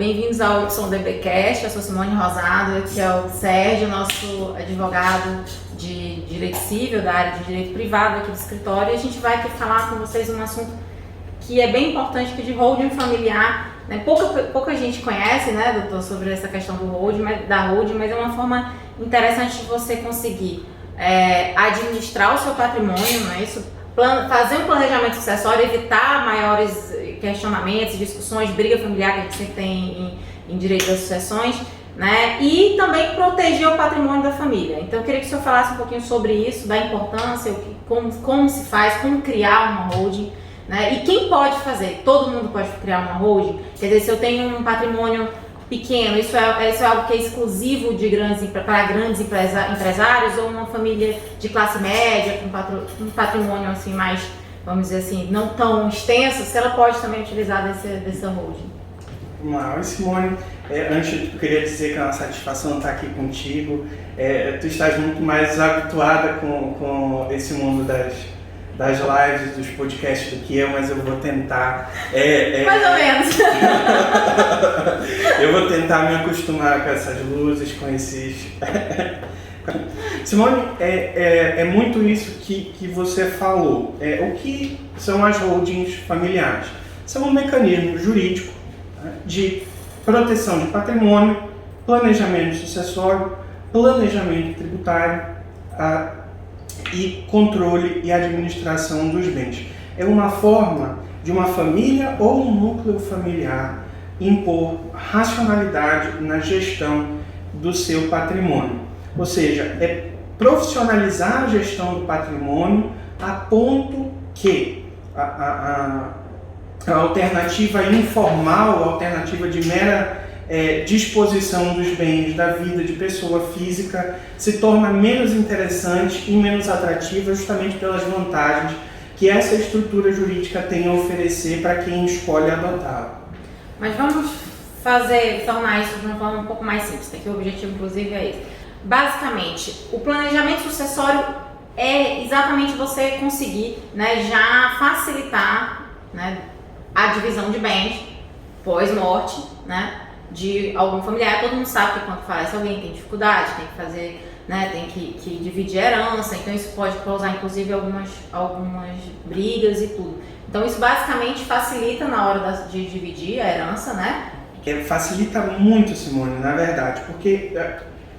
bem-vindos ao YDBcast. Eu sou Simone Rosado, aqui é o Sérgio, nosso advogado de direito civil, da área de direito privado aqui do escritório, e a gente vai aqui falar com vocês um assunto que é bem importante, que é de holding familiar, né? Pouca gente conhece, né, doutor, sobre essa questão do holding, mas é uma forma interessante de você conseguir administrar o seu patrimônio, não é isso? Fazer um planejamento sucessório, evitar maiores questionamentos, discussões, briga familiar que a gente sempre tem em direito das sucessões, né? E também proteger o patrimônio da família. Então eu queria que o senhor falasse um pouquinho sobre isso, da importância, como se faz, como criar uma holding, né? E quem pode fazer? Todo mundo pode criar uma holding? Quer dizer, se eu tenho um patrimônio pequeno, isso é algo que é exclusivo para grandes empresários, ou uma família de classe média, com um patrimônio assim mais, vamos dizer assim, não tão extenso, se ela pode também utilizar dessa holding? Oi, Simone. Antes eu queria dizer que é uma satisfação estar aqui contigo. Tu estás muito mais habituada com esse mundo das lives, dos podcasts do que eu, mas eu vou tentar... Mais ou menos. Eu vou tentar me acostumar com essas luzes, com esses... Simone, é muito isso que você falou. O que são as holdings familiares? São um mecanismo jurídico, né, de proteção de patrimônio, planejamento sucessório, planejamento tributário, e controle e administração dos bens. É uma forma de uma família ou um núcleo familiar impor racionalidade na gestão do seu patrimônio. Ou seja, é profissionalizar a gestão do patrimônio a ponto que a alternativa informal, a alternativa de mera disposição dos bens da vida de pessoa física se torna menos interessante e menos atrativa justamente pelas vantagens que essa estrutura jurídica tem a oferecer para quem escolhe adotá-la. Mas vamos tornar isso de uma forma um pouco mais simples, que o objetivo inclusive é esse. Basicamente, o planejamento sucessório é exatamente você conseguir, né, já facilitar, né, a divisão de bens pós-morte, né, de algum familiar. Todo mundo sabe que quando falece alguém tem dificuldade, tem que fazer, né, tem que dividir a herança, então isso pode causar inclusive algumas brigas e tudo. Então isso basicamente facilita na hora de dividir a herança, né? Facilita muito, Simone, na verdade, porque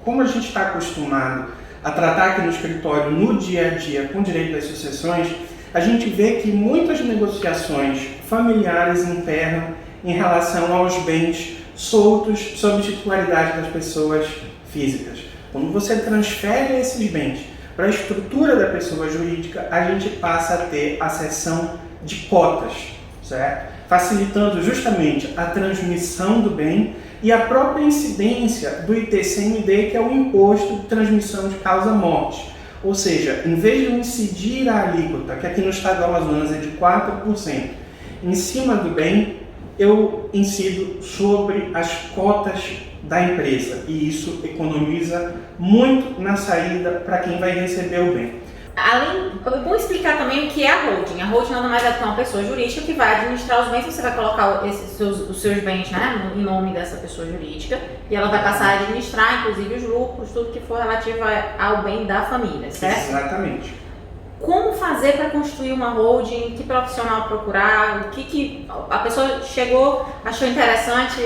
como a gente está acostumado a tratar aqui no escritório no dia a dia com o direito das sucessões, a gente vê que muitas negociações familiares imperam em relação aos bens soltos sob titularidade das pessoas físicas. Quando você transfere esses bens para a estrutura da pessoa jurídica, a gente passa a ter a cessão de cotas, certo? Facilitando justamente a transmissão do bem e a própria incidência do ITCMD, que é o Imposto de Transmissão de Causa-Morte. Ou seja, em vez de incidir a alíquota, que aqui no estado do Amazonas é de 4%, em cima do bem, eu incido sobre as cotas da empresa, e isso economiza muito na saída para quem vai receber o bem. Vou explicar também o que é a holding. A holding nada mais é que uma pessoa jurídica que vai administrar os bens. Você vai colocar os seus bens, né, em nome dessa pessoa jurídica, e ela vai passar a administrar, inclusive os lucros, tudo que for relativo ao bem da família, certo? Exatamente. Como fazer para construir uma holding? Que profissional procurar? O que a pessoa chegou, achou interessante,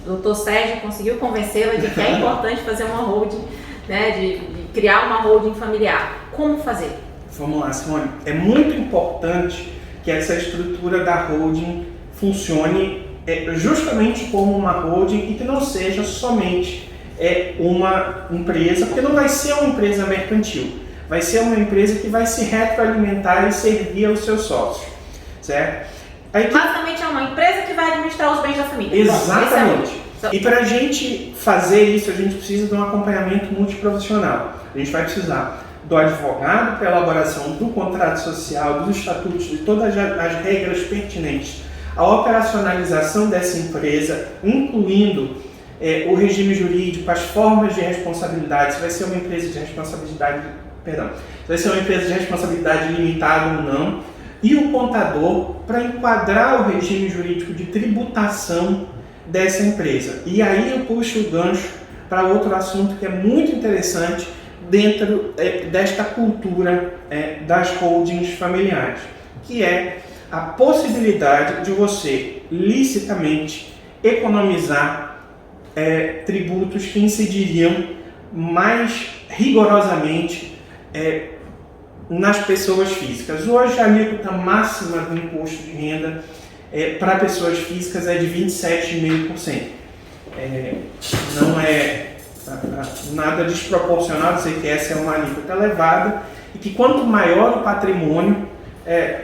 o doutor Sérgio conseguiu convencê-la de que é importante fazer uma holding, né, de criar uma holding familiar. Como fazer? Vamos lá, Simone. É muito importante que essa estrutura da holding funcione justamente como uma holding e que não seja somente uma empresa, porque não vai ser uma empresa mercantil. Vai ser uma empresa que vai se retroalimentar e servir aos seus sócios, certo? Basicamente é uma empresa que vai administrar os bens da família. Exatamente. E para a gente fazer isso, a gente precisa de um acompanhamento multiprofissional. A gente vai precisar do advogado para a elaboração do contrato social, dos estatutos, de todas as regras pertinentes à operacionalização dessa empresa, incluindo o regime jurídico, as formas de responsabilidade, se vai ser uma empresa de responsabilidade, se vai ser uma empresa de responsabilidade limitada ou não, e o contador para enquadrar o regime jurídico de tributação dessa empresa. E aí eu puxo o gancho para outro assunto que é muito interessante dentro desta cultura das holdings familiares, que é a possibilidade de você licitamente economizar tributos que incidiriam mais rigorosamente nas pessoas físicas. Hoje a alíquota máxima do imposto de renda para pessoas físicas é de 27,5%. Não é nada desproporcional, dizer que essa é uma alíquota elevada e que quanto maior o patrimônio,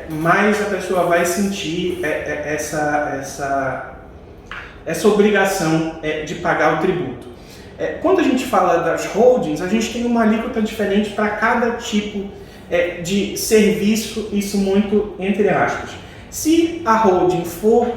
mais a pessoa vai sentir essa obrigação de pagar o tributo. Quando a gente fala das holdings, a gente tem uma alíquota diferente para cada tipo de serviço, isso muito entre aspas. Se a holding for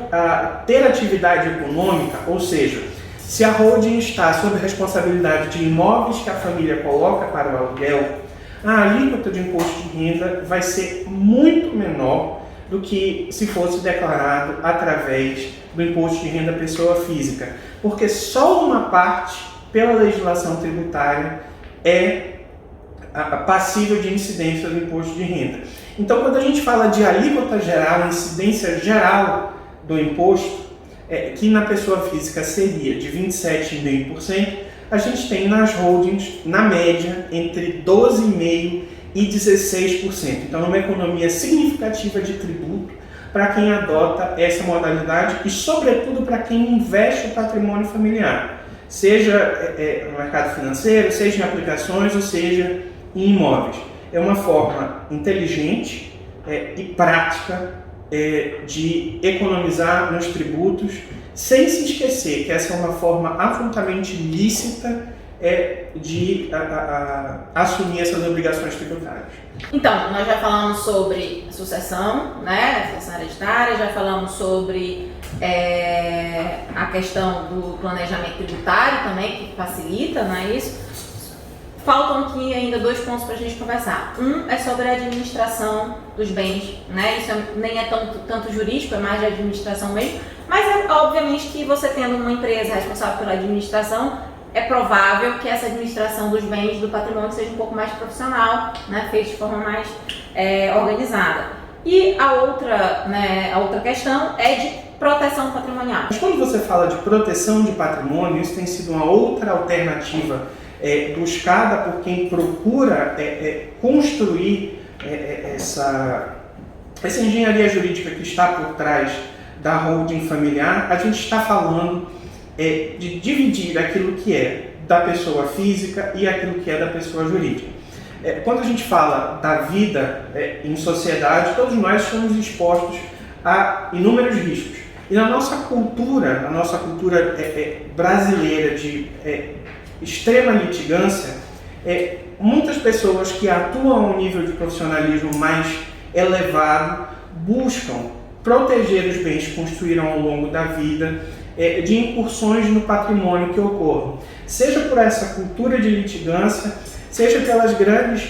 ter atividade econômica, ou seja, se a holding está sob a responsabilidade de imóveis que a família coloca para o aluguel, a alíquota de imposto de renda vai ser muito menor do que se fosse declarado através do imposto de renda pessoa física, porque só uma parte, pela legislação tributária, é passível de incidência do imposto de renda. Então, quando a gente fala de alíquota geral, incidência geral do imposto, que na pessoa física seria de 27,5%, a gente tem nas holdings, na média, entre 12,5% e 16%. Então, é uma economia significativa de tributo para quem adota essa modalidade e, sobretudo, para quem investe o patrimônio familiar, seja no mercado financeiro, seja em aplicações ou seja em imóveis. É uma forma inteligente e prática de economizar nos tributos, sem se esquecer que essa é uma forma absolutamente lícita de assumir essas obrigações tributárias. Então, nós já falamos sobre sucessão, né, sucessão hereditária, já falamos sobre a questão do planejamento tributário também, que facilita, não é isso? Faltam aqui ainda 2 pontos para a gente conversar. Um é sobre a administração dos bens, né? Isso nem é tanto jurídico, é mais de administração mesmo, mas obviamente que você tendo uma empresa responsável pela administração, é provável que essa administração dos bens do patrimônio seja um pouco mais profissional, né? Feita de forma mais organizada. E a outra questão é de proteção patrimonial. Mas quando você fala de proteção de patrimônio, isso tem sido uma outra alternativa buscada por quem procura construir essa engenharia jurídica que está por trás da holding familiar. A gente está falando de dividir aquilo que é da pessoa física e aquilo que é da pessoa jurídica. Quando a gente fala da vida em sociedade, todos nós estamos expostos a inúmeros riscos. E na nossa cultura brasileira de extrema litigância, muitas pessoas que atuam a um nível de profissionalismo mais elevado buscam proteger os bens que construíram ao longo da vida de incursões no patrimônio que ocorram. Seja por essa cultura de litigância, seja pelas grandes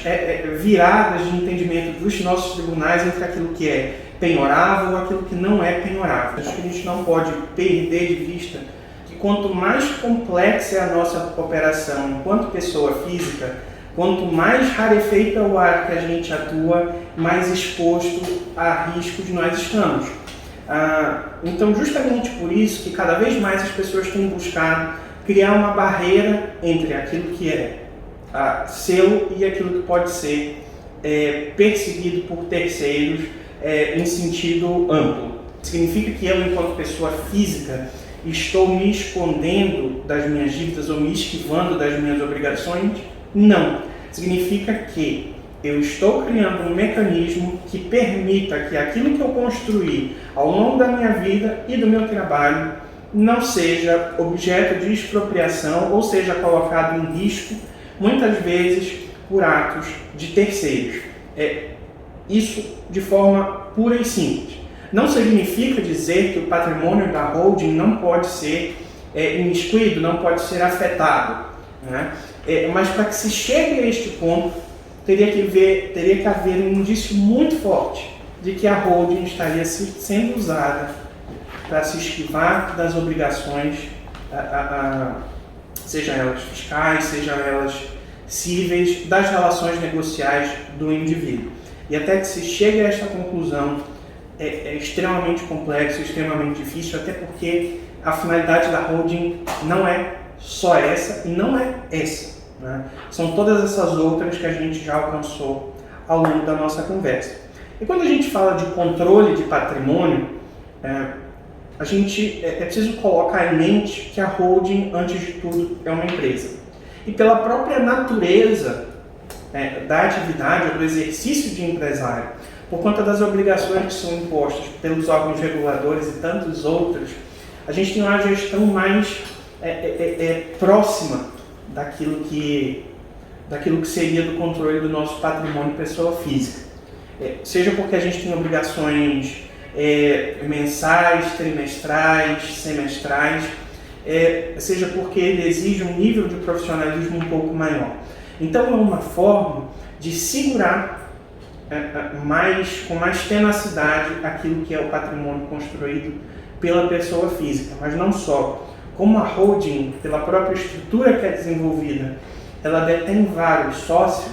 viradas de entendimento dos nossos tribunais entre aquilo que é penhorável ou aquilo que não é penhorável. Acho que a gente não pode perder de vista que quanto mais complexa é a nossa operação enquanto pessoa física, quanto mais rarefeito é o ar que a gente atua, mais exposto a riscos nós estamos. Então, justamente por isso que cada vez mais as pessoas têm buscado criar uma barreira entre aquilo que é seu e aquilo que pode ser perseguido por terceiros em sentido amplo. Significa que eu, enquanto pessoa física, estou me escondendo das minhas dívidas ou me esquivando das minhas obrigações? Não. Significa que eu estou criando um mecanismo que permita que aquilo que eu construí ao longo da minha vida e do meu trabalho não seja objeto de expropriação ou seja colocado em risco, muitas vezes por atos de terceiros. Isso de forma pura e simples. Não significa dizer que o patrimônio da holding não pode ser imiscuído, não pode ser afetado, né? Mas para que se chegue a este ponto, teria que haver um indício muito forte de que a holding estaria sendo usada para se esquivar das obrigações, sejam elas fiscais, sejam elas cíveis, das relações negociais do indivíduo. E até que se chegue a esta conclusão é extremamente complexo, extremamente difícil, até porque a finalidade da holding não é só essa e não é essa, né? São todas essas outras que a gente já alcançou ao longo da nossa conversa. E quando a gente fala de controle de patrimônio, a gente é preciso colocar em mente que a holding, antes de tudo, é uma empresa. E pela própria natureza da atividade ou do exercício de empresário, por conta das obrigações que são impostas pelos órgãos reguladores e tantos outros, a gente tem uma gestão mais próxima daquilo que seria do controle do nosso patrimônio pessoa física. Seja porque a gente tem obrigações mensais, trimestrais, semestrais, seja porque ele exige um nível de profissionalismo um pouco maior. Então é uma forma de segurar com mais tenacidade aquilo que é o patrimônio construído pela pessoa física, mas não só. Como a holding, pela própria estrutura que é desenvolvida, ela detém vários sócios,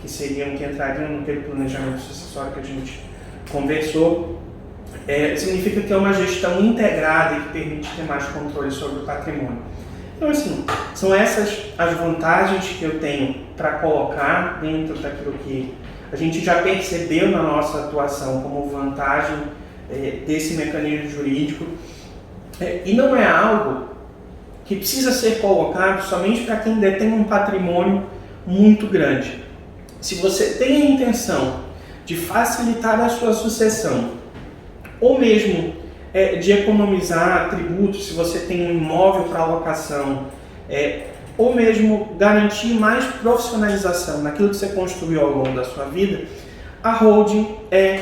que entrariam naquele planejamento sucessório que a gente conversou, significa que é uma gestão integrada e que permite ter mais controle sobre o patrimônio. Então, assim, são essas as vantagens que eu tenho para colocar dentro daquilo que a gente já percebeu na nossa atuação como vantagem desse mecanismo jurídico. E não é algo que precisa ser colocado somente para quem detém um patrimônio muito grande. Se você tem a intenção de facilitar a sua sucessão, ou mesmo de economizar tributos, se você tem um imóvel para alocação, ou mesmo garantir mais profissionalização naquilo que você construiu ao longo da sua vida, a holding é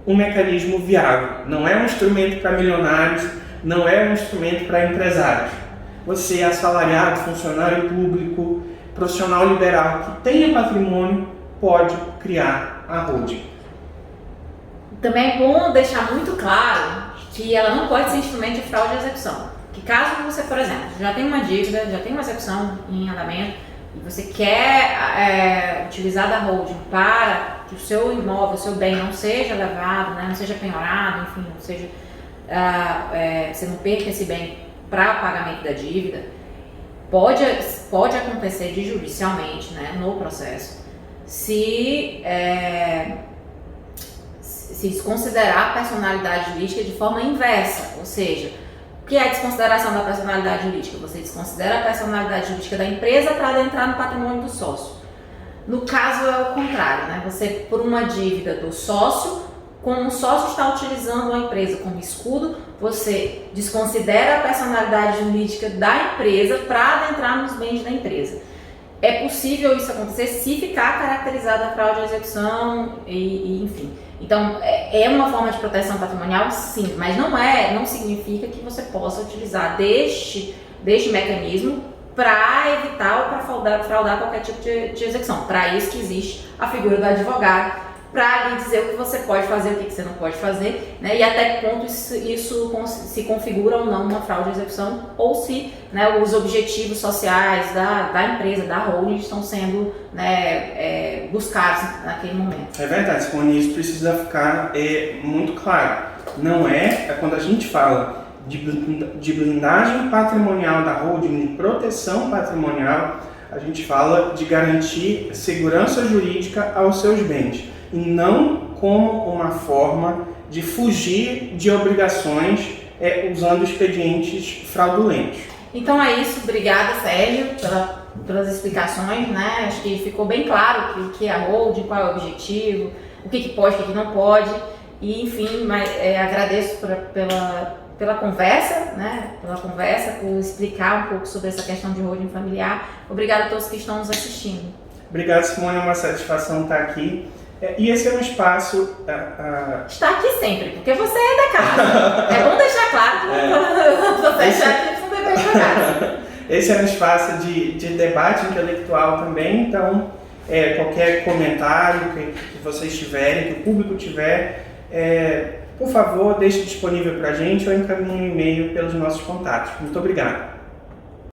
um mecanismo viável. Não é um instrumento para milionários, não é um instrumento para empresários. Você, assalariado, funcionário público, profissional liberal que tenha patrimônio, pode criar a holding. Também é bom deixar muito claro que ela não pode ser instrumento de fraude de execução. Que caso você, por exemplo, já tem uma dívida, já tem uma execução em andamento e você quer utilizar da holding para que o seu imóvel, o seu bem não seja levado, né, não seja penhorado, enfim, não seja, você não perca esse bem para o pagamento da dívida, pode acontecer de judicialmente, né, no processo, se desconsiderar a personalidade jurídica de forma inversa, ou seja, o que é a desconsideração da personalidade jurídica? Você desconsidera a personalidade jurídica da empresa para adentrar no patrimônio do sócio. No caso é o contrário, né? Você, por uma dívida do sócio, como o sócio está utilizando a empresa como escudo, você desconsidera a personalidade jurídica da empresa para adentrar nos bens da empresa. É possível isso acontecer se ficar caracterizada a fraude à execução e enfim. Então, é uma forma de proteção patrimonial, sim, mas não significa que você possa utilizar deste mecanismo para evitar ou para fraudar qualquer tipo de execução. Para isso que existe a figura do advogado, para lhe dizer o que você pode fazer, o que você não pode fazer, né, e até que ponto isso se configura ou não uma fraude de execução, ou se, né, os objetivos sociais da empresa, da holding, estão sendo, né, buscados naquele momento. É verdade, Simone, isso precisa ficar muito claro. Não quando a gente fala de blindagem patrimonial da holding, de proteção patrimonial, a gente fala de garantir segurança jurídica aos seus bens. E não como uma forma de fugir de obrigações usando expedientes fraudulentos. Então é isso, obrigada Sérgio pelas explicações, né? Acho que ficou bem claro o que é a holding, qual é o objetivo, o que pode, o que não pode, e enfim, agradeço pela conversa, né? Por explicar um pouco sobre essa questão de holding familiar. Obrigada a todos que estão nos assistindo. Obrigado, Simone, é uma satisfação estar aqui. E esse é um espaço... Está aqui sempre, porque você é da casa. É bom deixar claro que você está aqui para o dever da casa. Esse é um espaço de debate intelectual também, então qualquer comentário que vocês tiverem, que o público tiver, por favor, deixe disponível para a gente ou encaminhe um e-mail pelos nossos contatos. Muito obrigado.